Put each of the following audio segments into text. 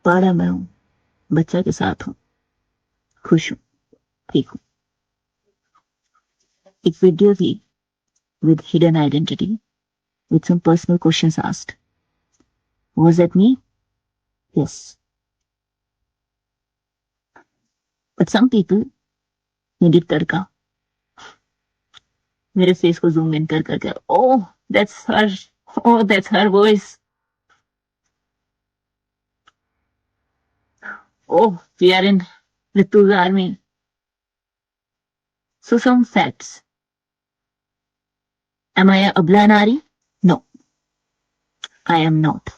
पाड़ा में हूँ, बच्चा के साथ हूँ, खुश हूँ, ठीक हूँ। एक वीडियो थी with hidden identity, with some personal questions asked. Was that me? Yes. But some people needed तड़का, मेरे फेस को जूम इन कर करके, oh that's her, oh that's her voice, oh we are in Ritu's army. So some facts. Am I a Abla Nari? No, I am not.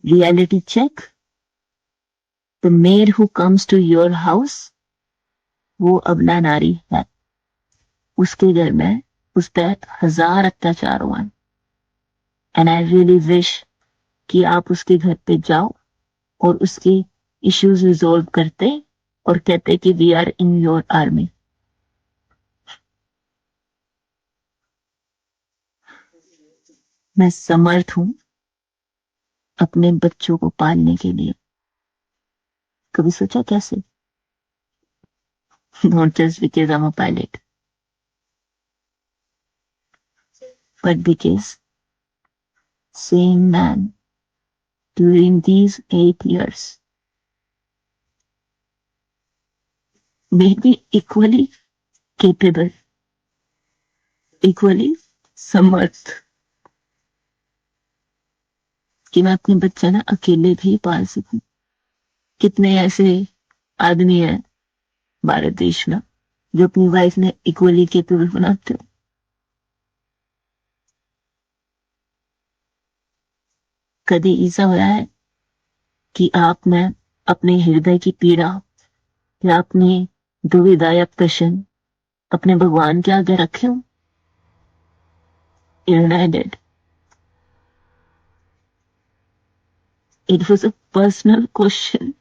Reality check. The maid who comes to your house, वो अबला नारी है, उसके घर में उस पर 1000 अत्याचार हुआ। एंड आई रियली विश कि आप उसके घर पे जाओ और उसके इश्यूज रिजोल्व करते और कहते कि we are in your army. मैं समर्थ हूं अपने बच्चों को पालने के लिए। कभी सोचा कैसे? Not just because I'm a pilot, but because same man during these 8 years made me equally capable, equally समर्थ कि मैं अपने बच्चा ना अकेले भी पाल सकूं। कितने ऐसे आदमी हैं भारत देश में जो अपनी वाइफ ने इक्वली केपेबल बनाते हो। कभी ऐसा हुआ है कि आपने अपने हृदय की पीड़ा या अपनी दुविधा या प्रश्न अपने भगवान के आगे रखे हो? I did. It was a personal question.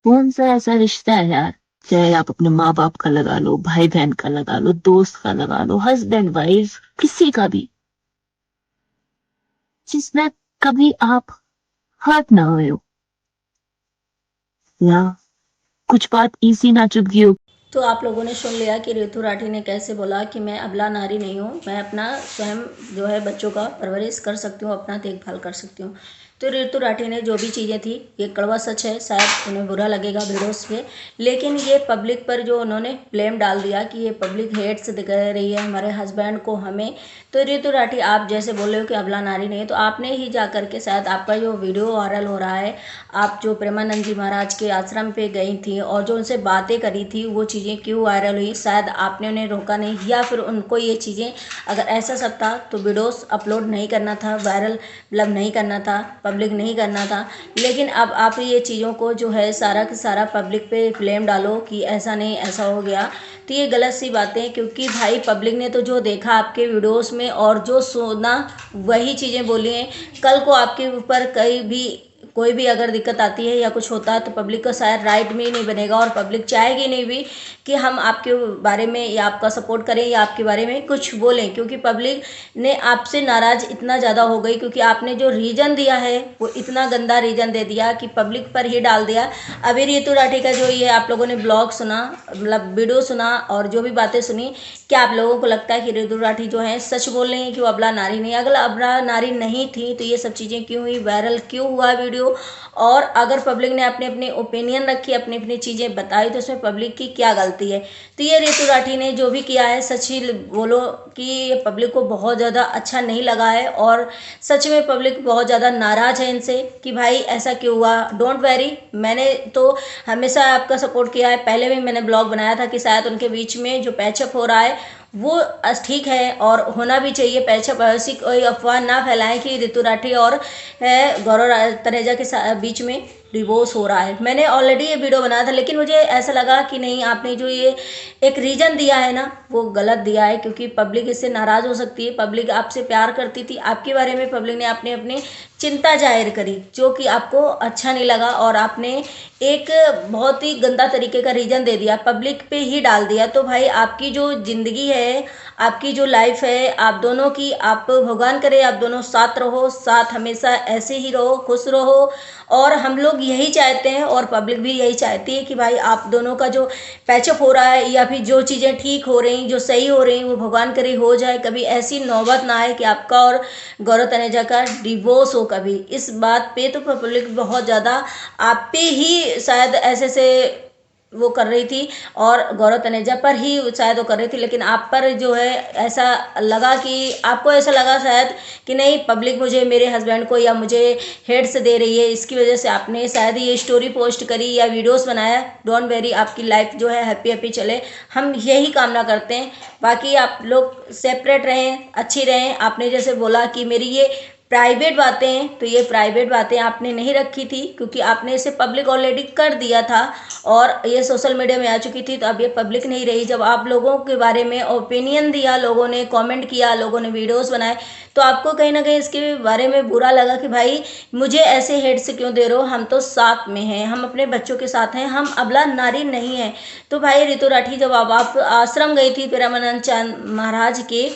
कौन सा ऐसा रिश्ता है यार, चाहे आप अपने माँ बाप का लगा लो, भाई बहन का लगा लो, दोस्त का लगा लो, हस्बैंड वाइफ, किसी का भी, जिसमें कभी आप हर्ट ना हुए हो या कुछ बात इसी ना चुभ गई हो। तो आप लोगों ने सुन लिया कि रितु राठी ने कैसे बोला कि मैं अबला नारी नहीं हूँ, मैं अपना स्वयं जो है बच्चों का परवरिश कर सकती हूँ, अपना देखभाल कर सकती हूँ। तो रितु राठी ने जो भी चीज़ें थी, ये कड़वा सच है, शायद उन्हें बुरा लगेगा वीडियोस पे, लेकिन ये पब्लिक पर जो उन्होंने ब्लेम डाल दिया कि ये पब्लिक हेट्स दिखा रही है हमारे हस्बैंड को, हमें। तो रितु राठी आप जैसे बोल रहे हो कि अबला नारी नहीं है, तो आपने ही जा करके शायद आपका जो वीडियो वायरल हो रहा है, आप जो प्रेमानंद जी महाराज के आश्रम पे गई थी और जो उनसे बातें करी थी, वो चीज़ें क्यों वायरल हुई? शायद आपने उन्हें रोका नहीं, या फिर उनको ये चीज़ें, अगर ऐसा सब था तो वीडियोस अपलोड नहीं करना था, वायरल मतलब नहीं करना था, पब्लिक नहीं करना था। लेकिन अब आप ये चीज़ों को जो है सारा का सारा पब्लिक पे ब्लेम डालो कि ऐसा नहीं ऐसा हो गया, तो ये गलत सी बातें। क्योंकि भाई पब्लिक ने तो जो देखा आपके वीडियोस में और जो सुना वही चीज़ें बोली हैं। कल को आपके ऊपर कहीं भी कोई भी अगर दिक्कत आती है या कुछ होता है तो पब्लिक का शायद राइट में ही नहीं बनेगा, और पब्लिक चाहेगी नहीं भी कि हम आपके बारे में या आपका सपोर्ट करें या आपके बारे में कुछ बोलें, क्योंकि पब्लिक ने आपसे नाराज़ इतना ज़्यादा हो गई, क्योंकि आपने जो रीज़न दिया है वो इतना गंदा रीज़न दे दिया कि पब्लिक पर ही डाल दिया। अभी रितु राठी का जो ये आप लोगों ने ब्लॉग सुना, मतलब वीडियो सुना और जो भी बातें सुनी, क्या आप लोगों को लगता है कि रितु राठी जो है सच बोल रही है कि वो अबला नारी नहीं? अगर अबला नारी नहीं थी तो ये सब चीज़ें क्यों हुई, वायरल क्यों हुआ वीडियो? और अगर पब्लिक ने अपने अपने ओपिनियन रखी, अपनी अपनी चीज़ें बताई, तो उसमें पब्लिक की क्या गलती है? तो ये रितु राठी ने जो भी किया है, सच ही बोलो कि ये पब्लिक को बहुत ज़्यादा अच्छा नहीं लगा है, और सच में पब्लिक बहुत ज़्यादा नाराज़ है इनसे कि भाई ऐसा क्यों हुआ। डोंट वेरी, मैंने तो हमेशा आपका सपोर्ट किया है, पहले भी मैंने ब्लॉग बनाया था कि शायद उनके बीच में जो पैचअप हो रहा है वो ठीक है और होना भी चाहिए पैचअप। ऐसी कोई अफवाह ना फैलाएं कि रितु राठी और गौरव तनेजा के बीच में डिवोर्स हो रहा है। मैंने ऑलरेडी ये वीडियो बनाया था, लेकिन मुझे ऐसा लगा कि नहीं, आपने जो ये एक रीज़न दिया है ना वो गलत दिया है, क्योंकि पब्लिक इससे नाराज़ हो सकती है। पब्लिक आपसे प्यार करती थी, आपके बारे में पब्लिक ने अपने अपने चिंता जाहिर करी, जो कि आपको अच्छा नहीं लगा और आपने एक बहुत ही गंदा तरीके का रीजन दे दिया, पब्लिक पे ही डाल दिया। तो भाई आपकी जो ज़िंदगी है, आपकी जो लाइफ है, आप दोनों की, आप भगवान करे आप दोनों साथ रहो, साथ हमेशा ऐसे ही रहो, खुश रहो। और हम लोग यही चाहते हैं और पब्लिक भी यही चाहती है कि भाई आप दोनों का जो पैचअप हो रहा है या फिर जो चीज़ें ठीक हो रही, जो सही हो रही, वो भगवान करे हो जाए, कभी ऐसी नौबत ना आए कि आपका और गौरव तनेजा का डिवोर्स हो कभी। इस बात पे तो पब्लिक बहुत ज़्यादा आप पे ही शायद ऐसे से वो कर रही थी और गौरव तनेजा पर ही शायद वो कर रही थी, लेकिन आप पर जो है ऐसा लगा कि आपको ऐसा लगा शायद कि नहीं, पब्लिक मुझे, मेरे हस्बैंड को या मुझे हेड्स दे रही है, इसकी वजह से आपने शायद ये स्टोरी पोस्ट करी या वीडियोस बनाया। डोंट वेरी, आपकी लाइफ जो है हैप्पी हैप्पी चले, हम यही कामना करते हैं। बाकी आप लोग सेपरेट रहें, अच्छी रहें। आपने जैसे बोला कि मेरी ये प्राइवेट बातें हैं, तो ये प्राइवेट बातें आपने नहीं रखी थी, क्योंकि आपने इसे पब्लिक ऑलरेडी कर दिया था और ये सोशल मीडिया में आ चुकी थी, तो अब ये पब्लिक नहीं रही। जब आप लोगों के बारे में ओपिनियन दिया, लोगों ने कमेंट किया, लोगों ने वीडियोस बनाए, तो आपको कहीं ना कहीं इसके बारे में बुरा लगा कि भाई मुझे ऐसे हेड से क्यों दे रहे हो, हम तो साथ में हैं, हम अपने बच्चों के साथ हैं, हम अबला नारी नहीं हैं। तो भाई रितु राठी, जब आप आश्रम गई थी प्रेमानंद चांद महाराज के,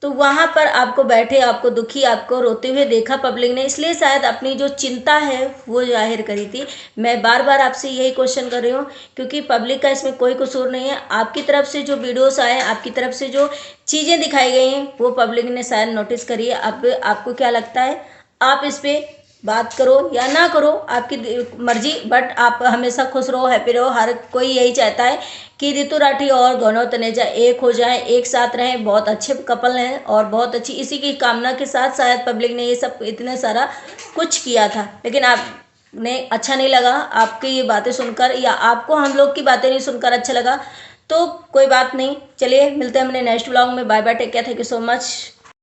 तो वहां पर आपको बैठे, आपको दुखी, आपको रोते हुए देखा पब्लिक ने, इसलिए शायद अपनी जो चिंता है वो जाहिर करी थी। मैं बार बार आपसे यही क्वेश्चन कर रही हूँ, क्योंकि पब्लिक का इसमें कोई कसूर नहीं है। आपकी तरफ से जो वीडियोस आए, आपकी तरफ से जो चीज़ें दिखाई गई हैं, वो पब्लिक ने शायद नोटिस करी है। अब आपको क्या लगता है, आप इस पर बात करो या ना करो, आपकी मर्जी, बट आप हमेशा खुश रहो, हैप्पी रहो। हर कोई यही चाहता है कि रितु राठी और गौरव तनेजा एक हो जाएं, एक साथ रहें। बहुत अच्छे कपल हैं और बहुत अच्छी, इसी की कामना के साथ शायद पब्लिक ने ये सब इतना सारा कुछ किया था, लेकिन आपने अच्छा नहीं लगा, आपकी ये बातें सुनकर, या आपको हम लोग की बातें नहीं सुनकर अच्छा लगा, तो कोई बात नहीं। चलिए मिलते हैं अपने नेक्स्ट व्लॉग में। Bye bye, take care, thank you so much.